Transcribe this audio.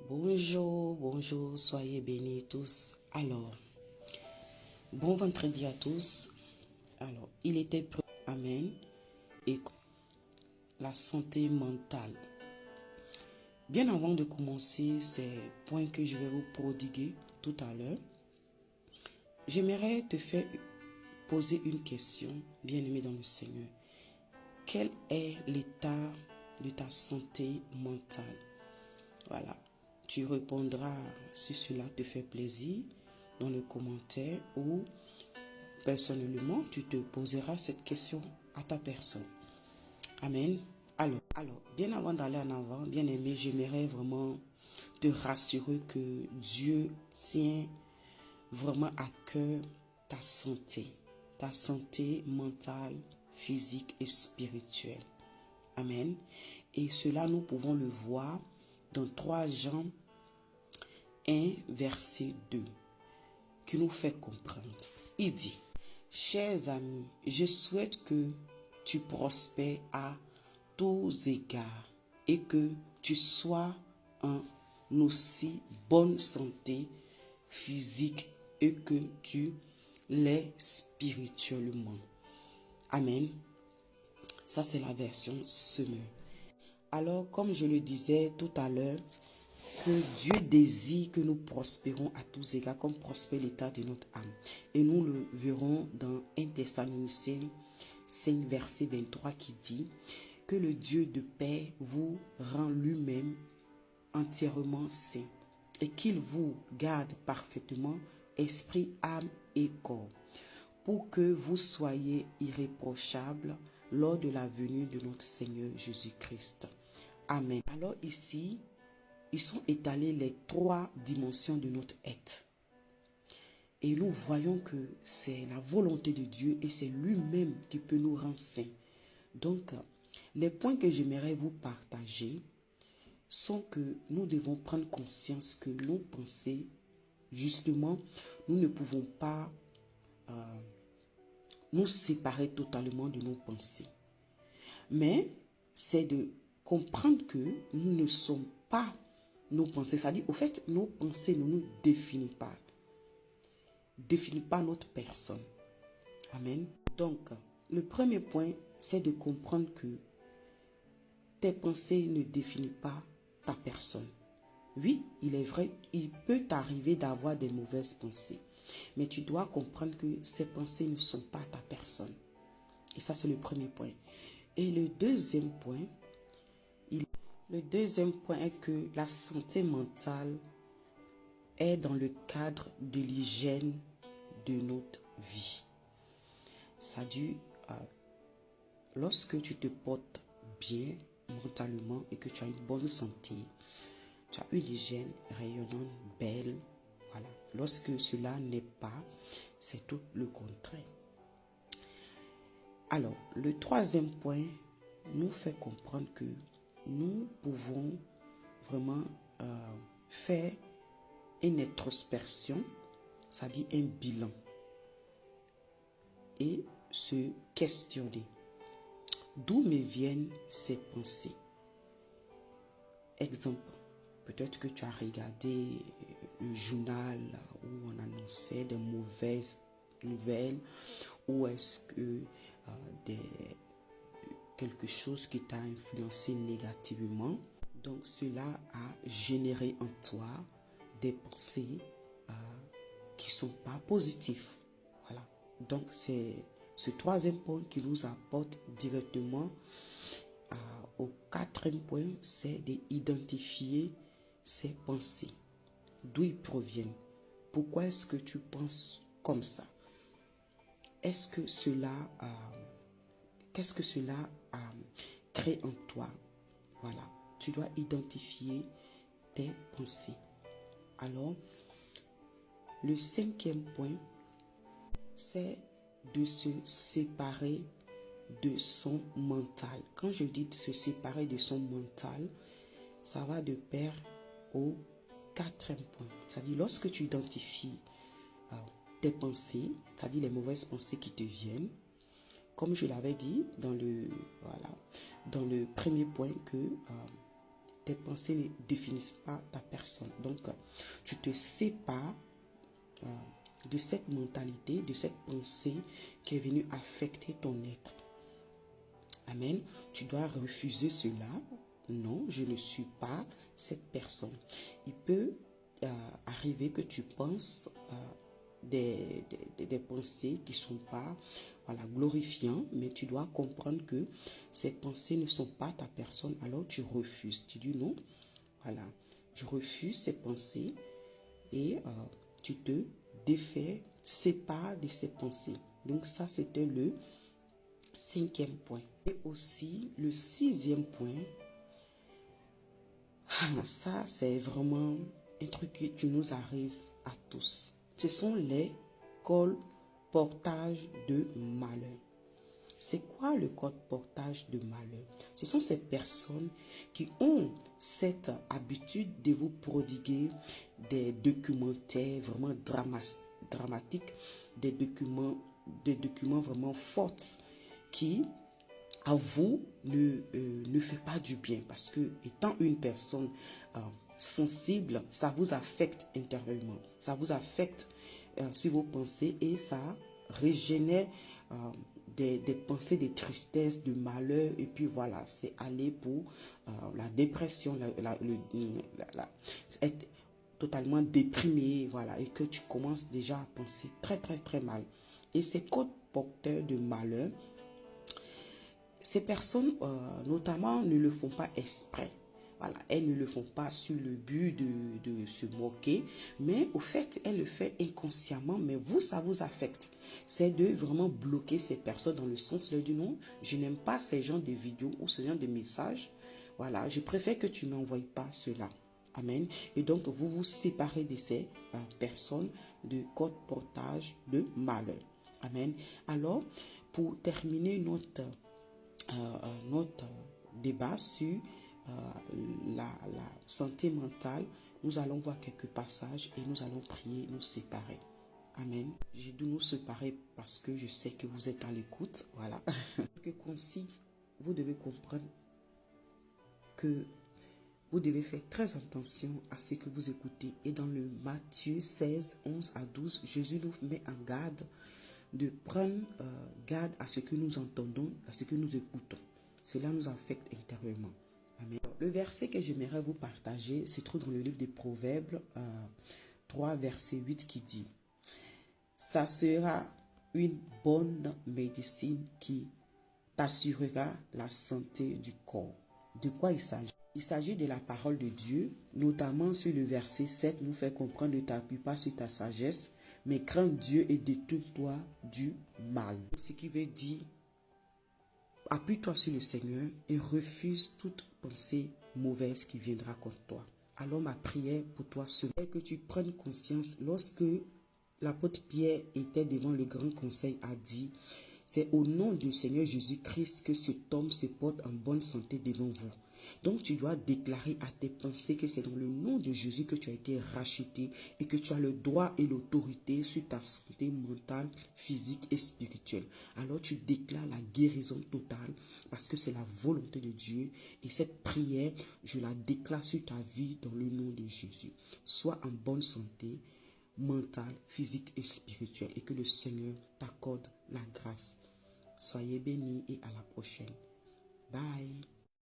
Bonjour, bonjour, soyez bénis tous. Alors, bon vendredi à tous. Alors, il était Amen. Et la santé mentale. Bien avant de commencer ces points que je vais vous prodiguer tout à l'heure, j'aimerais te faire poser une question, bien-aimé dans le Seigneur. Quel est l'état de ta santé mentale? Voilà. Tu répondras si cela te fait plaisir dans le commentaire ou personnellement, tu te poseras cette question à ta personne. Amen. Alors, bien avant d'aller en avant, bien aimé, j'aimerais vraiment te rassurer que Dieu tient vraiment à cœur ta santé mentale, physique et spirituelle. Amen. Et cela, nous pouvons le voir dans 3 Jean 1, verset 2, qui nous fait comprendre. Il dit, chers amis, je souhaite que tu prospères à tous égards et que tu sois en aussi bonne santé physique et que tu l'es spirituellement. Amen. Ça, c'est la version Semeur. Alors, comme je le disais tout à l'heure, que Dieu désire que nous prospérons à tous égards, comme prospère l'état de notre âme. Et nous le verrons dans 1 Thessaloniciens 5, verset 23 qui dit que le Dieu de paix vous rend lui-même entièrement saint et qu'il vous garde parfaitement esprit, âme et corps pour que vous soyez irréprochables lors de la venue de notre Seigneur Jésus-Christ. Amen. Alors ici, ils sont étalés les 3 dimensions de notre être. Et nous voyons que c'est la volonté de Dieu et c'est lui-même qui peut nous rendre saints. Donc, les points que j'aimerais vous partager sont que nous devons prendre conscience que nos pensées, justement, nous ne pouvons pas nous séparer totalement de nos pensées. Mais c'est de comprendre que nous ne sommes pas nos pensées. C'est-à-dire, au fait, nos pensées ne nous définissent pas notre personne. Amen. Donc, le premier point, c'est de comprendre que tes pensées ne définissent pas ta personne. Oui, il est vrai, il peut t'arriver d'avoir des mauvaises pensées. Mais tu dois comprendre que ces pensées ne sont pas ta personne. Et ça, c'est le premier point. Et le deuxième point est que la santé mentale est dans le cadre de l'hygiène de notre vie. C'est-à-dire, lorsque tu te portes bien mentalement et que tu as une bonne santé, tu as une hygiène rayonnante, belle. Voilà. Lorsque cela n'est pas, c'est tout le contraire. Alors, le troisième point nous fait comprendre que nous pouvons vraiment faire une introspection, c'est-à-dire un bilan, et se questionner. D'où me viennent ces pensées? Exemple, peut-être que tu as regardé le journal où on annonçait des mauvaises nouvelles, ou est-ce que quelque chose qui t'a influencé négativement. Donc cela a généré en toi des pensées qui ne sont pas positives. Voilà. Donc c'est ce troisième point qui nous apporte directement au quatrième point, c'est d'identifier ces pensées. D'où ils proviennent. Pourquoi est-ce que tu penses comme ça? Est-ce que cela qu'est-ce que cela crée en toi? Voilà. Tu dois identifier tes pensées. Alors, le cinquième point, c'est de se séparer de son mental. Quand je dis de se séparer de son mental, ça va de pair au quatrième point. C'est-à-dire, lorsque tu identifies tes pensées, c'est-à-dire les mauvaises pensées qui te viennent, comme je l'avais dit dans le premier point, que tes pensées ne définissent pas ta personne. Donc, tu te sépares de cette mentalité, de cette pensée qui est venue affecter ton être. Amen. Tu dois refuser cela. Non, je ne suis pas cette personne. Il peut arriver que tu penses des pensées qui ne sont pas glorifiantes, mais tu dois comprendre que ces pensées ne sont pas ta personne. Alors tu refuses. Tu dis non, voilà, je refuse ces pensées et tu te défais, sépare de ces pensées. Donc ça, c'était le 5e point. Et aussi, le 6e point, ça, c'est vraiment un truc qui nous arrive à tous. Ce sont les colportages de malheur. C'est quoi le colportage de malheur? Ce sont ces personnes qui ont cette habitude de vous prodiguer des documentaires vraiment dramatiques, des documents vraiment forts qui, à vous, ne fait pas du bien. Parce que, étant une personne sensible, ça vous affecte intérieurement. Ça vous affecte sur vos pensées et ça régénère des pensées de tristesse, de malheur. Et puis voilà, c'est aller pour la dépression, être totalement déprimé, voilà, et que tu commences déjà à penser très, très, très mal. Et ces codes porteurs de malheur, ces personnes, notamment, ne le font pas exprès. Voilà, elles ne le font pas sur le but de se moquer, mais au fait, elles le font inconsciemment, mais vous, ça vous affecte. C'est de vraiment bloquer ces personnes dans le sens de dire non, je n'aime pas ces genres de vidéos ou ce genre de messages. Voilà, je préfère que tu n'envoies pas cela. Amen. Et donc, vous vous séparez de ces personnes de code portage de malheur. Amen. Alors, pour terminer notre débat sur la santé mentale, nous allons voir quelques passages et nous allons prier, nous séparer. Amen. J'ai dû nous séparer parce que je sais que vous êtes à l'écoute. Voilà. Que concis, vous devez comprendre que vous devez faire très attention à ce que vous écoutez. Et dans le Matthieu 16, 11 à 12, Jésus nous met en garde de prendre garde à ce que nous entendons, à ce que nous écoutons. Cela nous affecte intérieurement. Amen. Le verset que j'aimerais vous partager se trouve dans le livre des Proverbes 3, verset 8 qui dit « Ça sera une bonne médecine qui t'assurera la santé du corps. » De quoi il s'agit? Il s'agit de la parole de Dieu, notamment sur le verset 7, nous fait comprendre ne t'appuie pas sur ta sagesse, mais crains Dieu et détourne-toi du mal. Ce qui veut dire, appuie-toi sur le Seigneur et refuse toute pensée mauvaise qui viendra contre toi. Alors ma prière pour toi, c'est que tu prennes conscience lorsque l'apôtre Pierre était devant le grand conseil a dit, c'est au nom du Seigneur Jésus-Christ que cet homme se porte en bonne santé devant vous. Donc tu dois déclarer à tes pensées que c'est dans le nom de Jésus que tu as été racheté et que tu as le droit et l'autorité sur ta santé mentale, physique et spirituelle. Alors tu déclares la guérison totale parce que c'est la volonté de Dieu et cette prière, je la déclare sur ta vie dans le nom de Jésus. Sois en bonne santé mentale, physique et spirituelle et que le Seigneur t'accorde la grâce. Soyez bénis et à la prochaine. Bye.